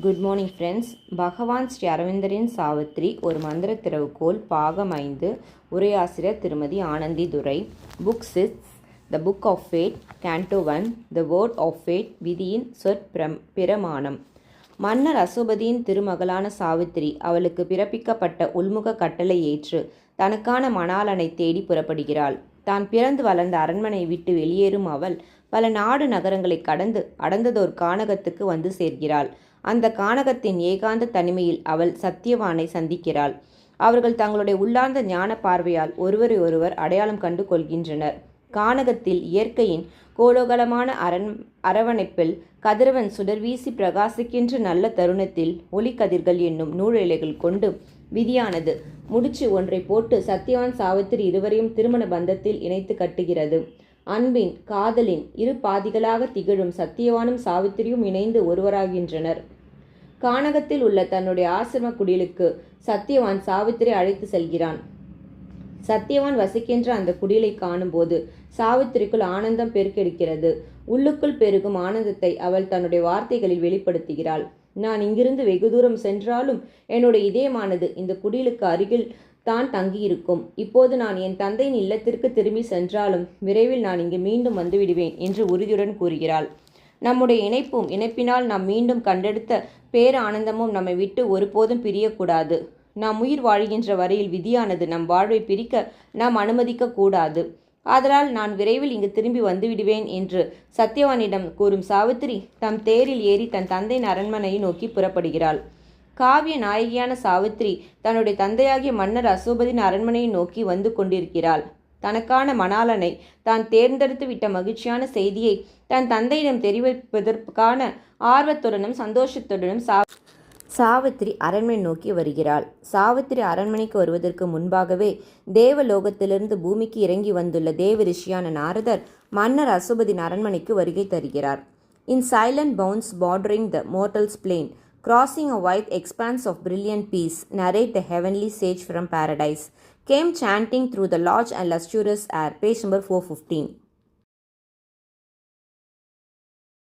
Good morning friends. பகவான் ஸ்ரீ அரவிந்தரின் சாவித்ரி ஒரு மந்திர திறவுகோல், பாகம் 5, உரையாசிரியர் திருமதி Anandhi Durai. Book 6, the book of fate, canto 1, the word of fate, விதியின் சொற்பிரமாணம். மன்னர் அசோபதியின் திருமகளான சாவித்திரி அவளுக்கு பிறப்பிக்கப்பட்ட உள்முக கட்டளை ஏற்று தனக்கான மணாளனை தேடி புறப்படுகிறாள். தான் பிறந்து வளர்ந்த அரண்மனையை விட்டு வெளியேறும் அவள் பல நாடு நகரங்களை கடந்து அடர்ந்ததோர் கானகத்துக்கு வந்து சேர்கிறாள். அந்த கானகத்தின் ஏகாந்த தனிமையில் அவள் சத்தியவானை சந்திக்கிறாள். அவர்கள் தங்களுடைய உள்ளார்ந்த ஞான பார்வையால் ஒருவரை ஒருவர் அடையாளம் கண்டு கொள்கின்றனர். கானகத்தில் இயற்கையின் கோலாகலமான அரவணைப்பில் கதிரவன் சுடர்வீசி பிரகாசிக்கின்ற நல்ல தருணத்தில் ஒளிக்கதிர்கள் என்னும் நூலிழைகள் கொண்டு விதியானது முடிச்சு ஒன்றை போட்டு சத்தியவான் சாவித்திரி இருவரையும் திருமண பந்தத்தில் இணைத்து கட்டுகிறது. அன்பின் காதலின் இரு பாதிகளாக திகழும் சத்தியவானும் சாவித்திரியும் இணைந்து ஒருவராகின்றனர். கானகத்தில் உள்ள தன்னுடைய ஆசிரம குடிலுக்கு சத்தியவான் சாவித்திரி அழைத்து செல்கிறான். சத்தியவான் வசிக்கின்ற அந்த குடிலை காணும்போது சாவித்திரிக்குள் ஆனந்தம் பெருக்கெடுக்கிறது. உள்ளுக்குள் பெருகும் ஆனந்தத்தை அவள் தன்னுடைய வார்த்தைகளில் வெளிப்படுத்துகிறாள். நான் இங்கிருந்து வெகு தூரம் சென்றாலும் என்னுடைய இதயமானது இந்த குடிலுக்கு அருகில் தான் தங்கியிருக்கும். இப்போது நான் என் தந்தையின் இல்லத்திற்கு திரும்பி சென்றாலும் விரைவில் நான் இங்கு மீண்டும் வந்துவிடுவேன் என்று உறுதியுடன் கூறுகிறாள். நம்முடைய இணைப்பினால் நாம் மீண்டும் கண்டெடுத்த பேர ஆனந்தமும் நம்மை விட்டு ஒருபோதும் பிரியக்கூடாது. நாம் உயிர் வாழ்கின்ற வரையில் விதியானது நம் வாழ்வை பிரிக்க நாம் அனுமதிக்க கூடாது. ஆதலால் நான் விரைவில் இங்கு திரும்பி வந்துவிடுவேன் என்று சத்தியவானிடம் கூறும் சாவித்திரி தம் தேரில் ஏறி தன் தந்தையின் அரண்மனையை நோக்கி புறப்படுகிறாள். காவிய நாயகியான சாவித்திரி தன்னுடைய தந்தையாகிய மன்னர் அசோபதியின் அரண்மனையை நோக்கி வந்து கொண்டிருக்கிறாள். தனக்கான மணாளனை தான் தேர்ந்தெடுத்து விட்ட மகிழ்ச்சியான செய்தியை தன் தந்தையிடம் தெரிவிப்பதற்கான ஆர்வத்துடனும் சந்தோஷத்துடனும் சாவித்திரி அரண்மனை நோக்கி வருகிறாள். சாவித்திரி அரண்மனைக்கு வருவதற்கு முன்பாகவே தேவலோகத்திலிருந்து பூமிக்கு இறங்கி வந்துள்ள தேவ ரிஷியான நாரதர் மன்னர் அசோபதியின் அரண்மனைக்கு வருகை தருகிறார். In silent bounds bordering the mortals plane, crossing a wide expanse of brilliant peace, narrate the heavenly sage from paradise, came chanting through the large and lustrous air. Page number 415.